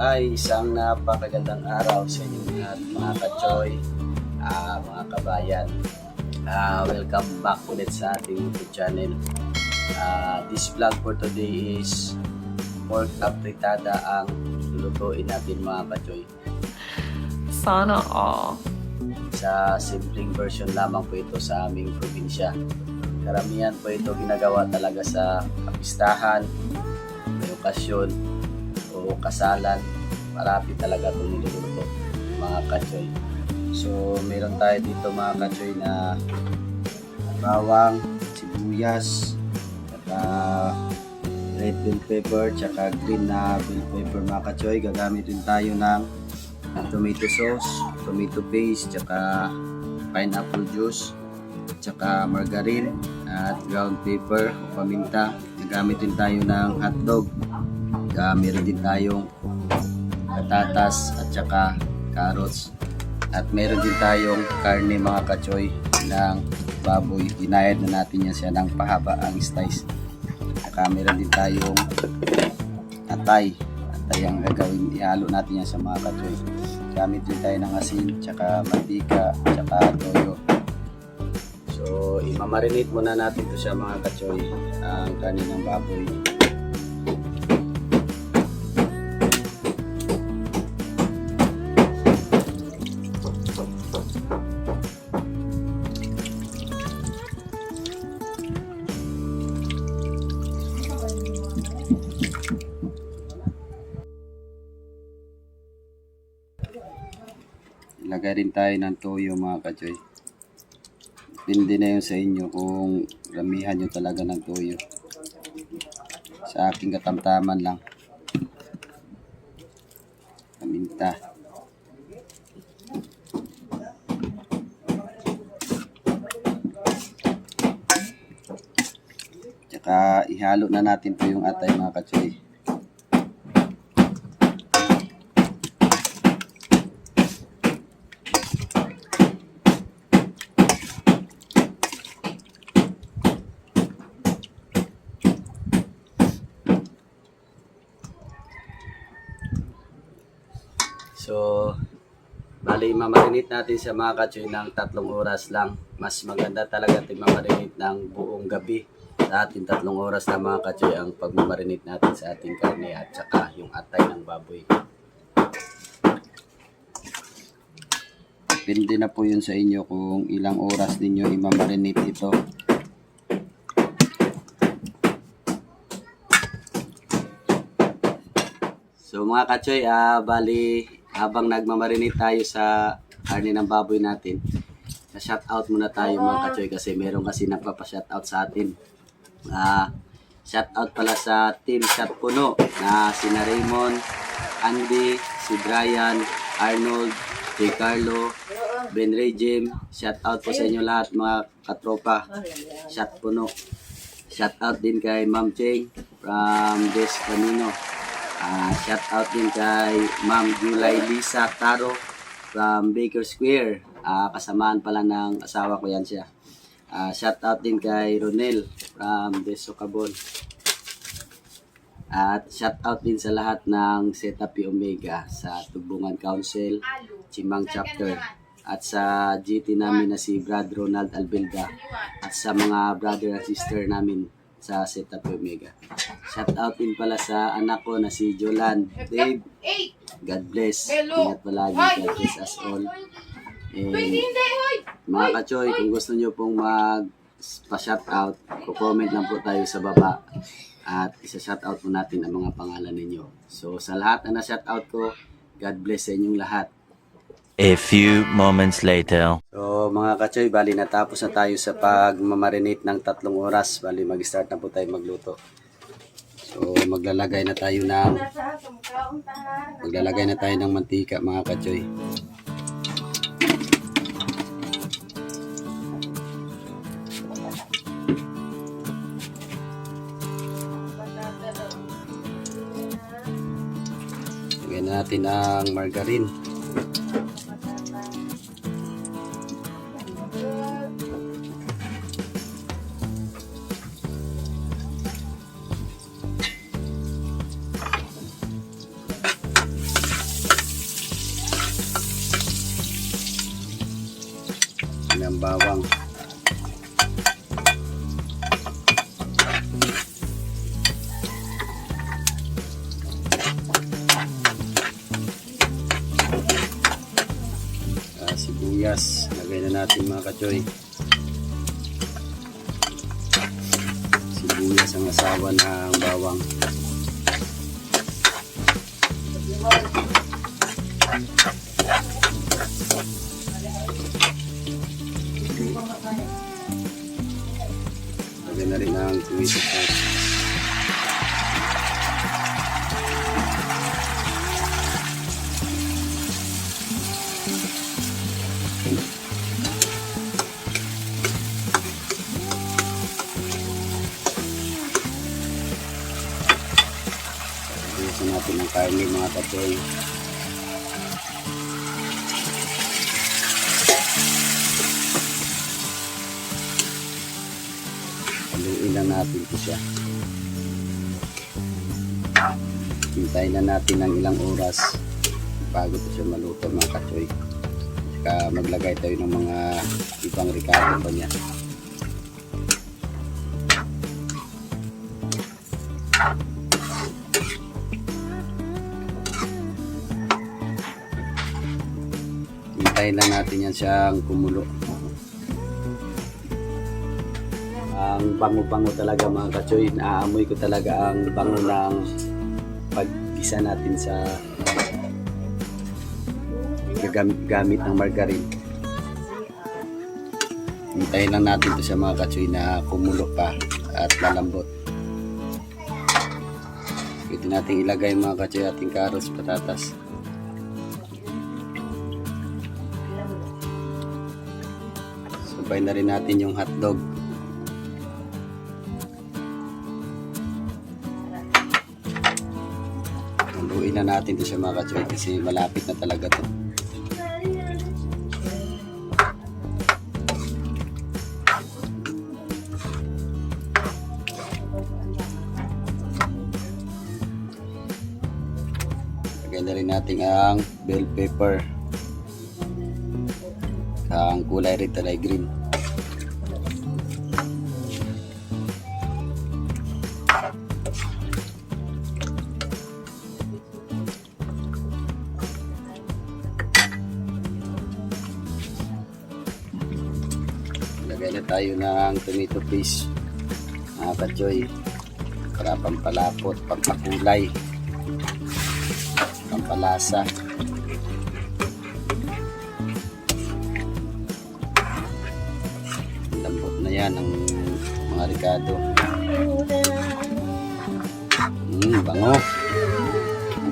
Ay, isang napakagandang araw sa inyo lahat mga kachoy, mga kabayan. Welcome back ulit sa ating YouTube channel. This vlog for today is pork apritada ang lulutuin natin mga kachoy. Sana all. Sa simpleng version lamang po ito sa aming probinsya. Karamihan po ito ginagawa talaga sa kapistahan, may okasyon o kasalan. Marami talaga itong niluluto mga kachoy. So meron tayo dito mga kachoy na bawang, sibuyas, saka red bell pepper, saka green na bell pepper mga kachoy. Gagamit din tayo ng tomato sauce, tomato paste, saka pineapple juice, saka margarine at ground pepper o paminta. Gagamit din tayo ng hotdog. Meron din tayong patatas at saka carrots. At meron din tayong karne mga kachoy ng baboy. Ginayad na natin yan siya ng pahaba ang slice. Saka meron din tayong atay. Atay ang gagawin. Ihalo natin yan sa mga kachoy. Gamit din tayo ng asin, saka mantika, saka toyo. So, imamarinate muna natin ito siya mga kachoy, ang karne ng baboy. Ilagay rin tayo ng toyo mga kachoy. Depende na yun sa inyo kung ramihan nyo talaga ng toyo. Sa aking katamtaman lang. Paminta. Tsaka ihalo na natin po yung atay mga kachoy. So, bali mamarinate natin sa mga kachoy ng 3 oras lang. Mas maganda talaga ito mamarinate ng buong gabi. Sa ating 3 oras na mga kachoy ang pagmamarinate natin sa ating karne at saka yung atay ng baboy. Depende na po yun sa inyo kung ilang oras ninyo imamarinate ito. So mga kachoy, bali habang nagmamarinate tayo sa karne ng baboy natin, na-shoutout muna tayo mga kachoy kasi meron kasi nagpapa-shoutout sa atin. Shoutout pala sa Team Shot Puno na sina Raymond, Andy, si Brian, Arnold, J. Carlo, Ben Regim. Shoutout po sa inyo lahat mga katropa. Shot Puno. Shoutout din kay Ma'am Cheng from Des Camino. Shout out din kay Ma'am July Lisa Taro from Baker Square. Kasamaan pala ng asawa ko yan siya. Shout out din kay Ronel from Desocabon. At shout out din sa lahat ng Zeta Pi Omega sa Tubungan Council, Chimang Chapter. At sa GT namin na si Brad Ronald Albelda. At sa mga brother at sister namin sa Zeta Pi Omega. Shout out din pala sa anak ko na si Jolan. Dave, God bless. Ingat palagi. God bless us all. Mga kachoy, kung gusto nyo pong magpa-shout out, comment lang po tayo sa baba. At isa-shout out po natin ang mga pangalan ninyo. So sa lahat na na-shout out ko, God bless sa inyong lahat. A few moments later. So mga kachoy, bali natapos na tayo sa pagmamarinate ng 3 oras. Bali mag-start na po tayo magluto. So maglalagay na tayo ng mantika mga kachoy. Lagyan natin ang margarine. ng bawang. Sibuyas, lagay na natin mga kachoy. Sibuyas ang asawa ng bawang. Lagay na rin ang tomato sauce. Gusto natin ang karne mga kachoy. Haluin lang natin ito siya. Hintayin na natin ng ilang oras bago ito siya maluto mga kachoy. Saka maglagay tayo ng mga ibang ricado pa niya. Hintayin lang natin yan siyang kumulo. Ang bango-bango talaga mga kachoy. Naaamoy ko talaga ang bango ng paggisa natin sa gamit ng margarine. Hintayin lang natin ito sa mga kachoy na kumulo pa at lalambot. Pwede natin ilagay mga kachoy ating carrots, patatas. Sabay na rin natin yung hotdog. Haluin na natin ito sa mga kachoy kasi malapit na talaga to. Lagyan na rin natin ang bell pepper. Ang kulay red at green. Lagay na tayo ng tomato paste mga kachoy para pampalapot, pampakulay, pampalasa. Lambot na yan ang mga ricado. Bango.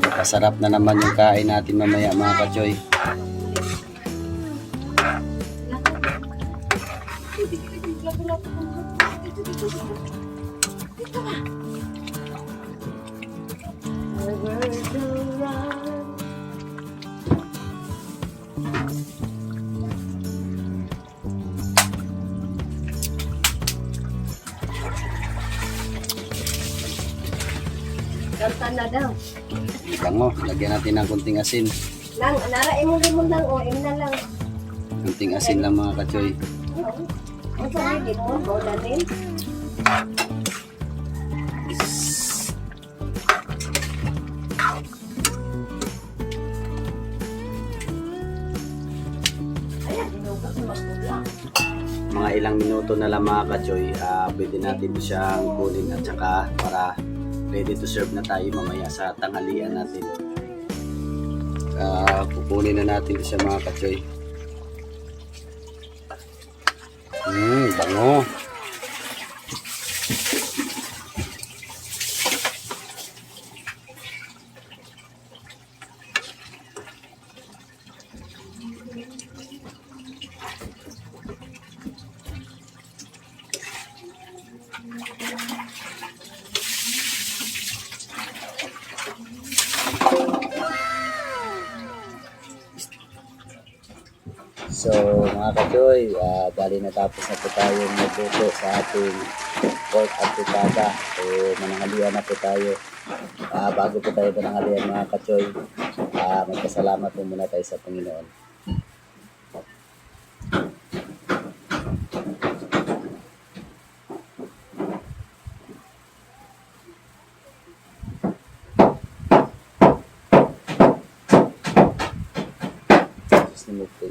Masarap na naman yung kain natin mamaya mga kachoy. Gantan na daw. Bango. Lagyan natin ng kunting asin. Lang, narain mo limon lang o na lang. Kunting asin lang mga kachoy. Ang sabi limon, bola din. Mga ilang minuto na lang mga kachoy, pwede natin siyang kunin at saka para ready to serve na tayo mamaya sa tanghalian natin. Kukunin na natin siya mga kachoy. Bango. So mga kachoy, bali natapos na po tayo magluto sa ating pork at fritada. So mananghalian na po tayo. Bago po tayo mananghalian mga kachoy, magpasalamat po muna tayo sa Panginoon.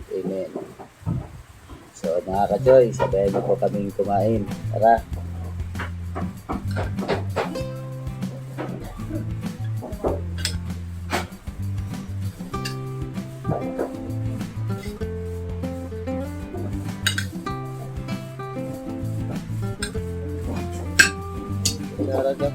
Amen. So mga ka-choy, sabayan niyo po kaming kumain. Tara. Tara ka.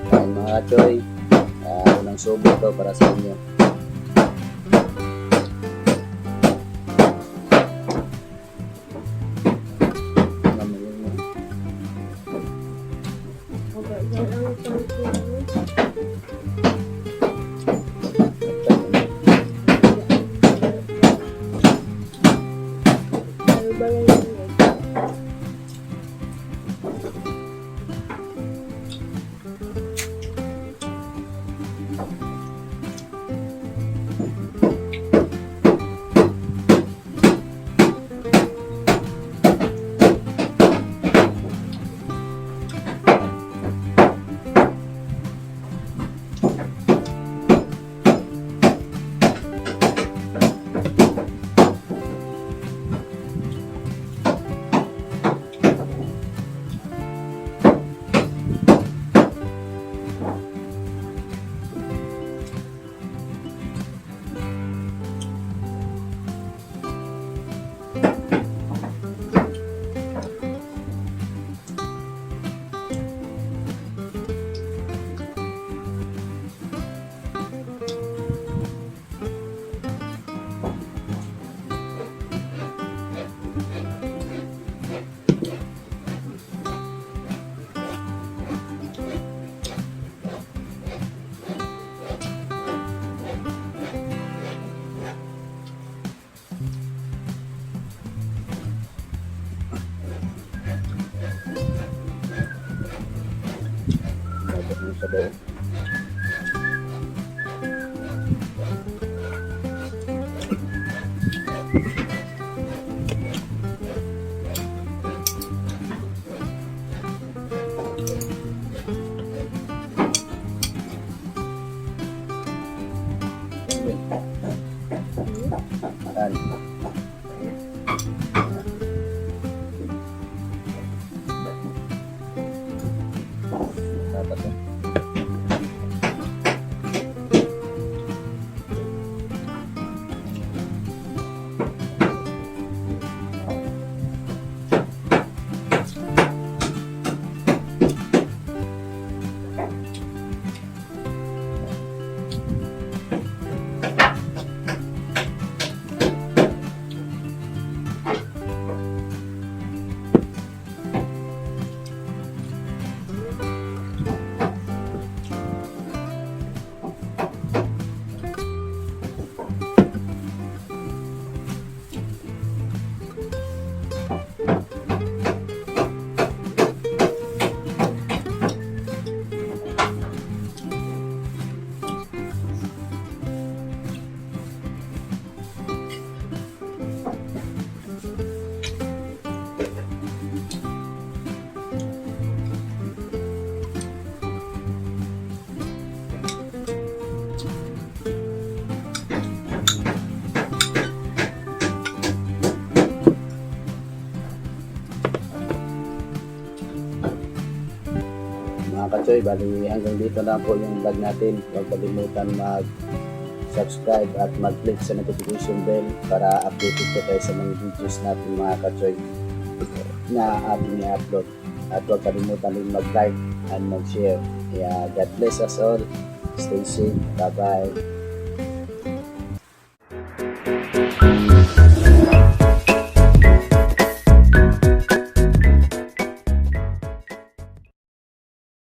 Ayan mga ka-choy, unang subo to para sa inyo. Sabaw. Ayan. Dapat eh. Mga ka-choy, bali hanggang dito na po yung vlog natin. Huwag kalimutan mag-subscribe at mag-click sa notification bell para updated po tayo sa mga videos natin mga ka-choy na ating i-upload. At huwag kalimutan din mag-like and mag-share. Kaya God bless us all. Stay safe. Bye-bye.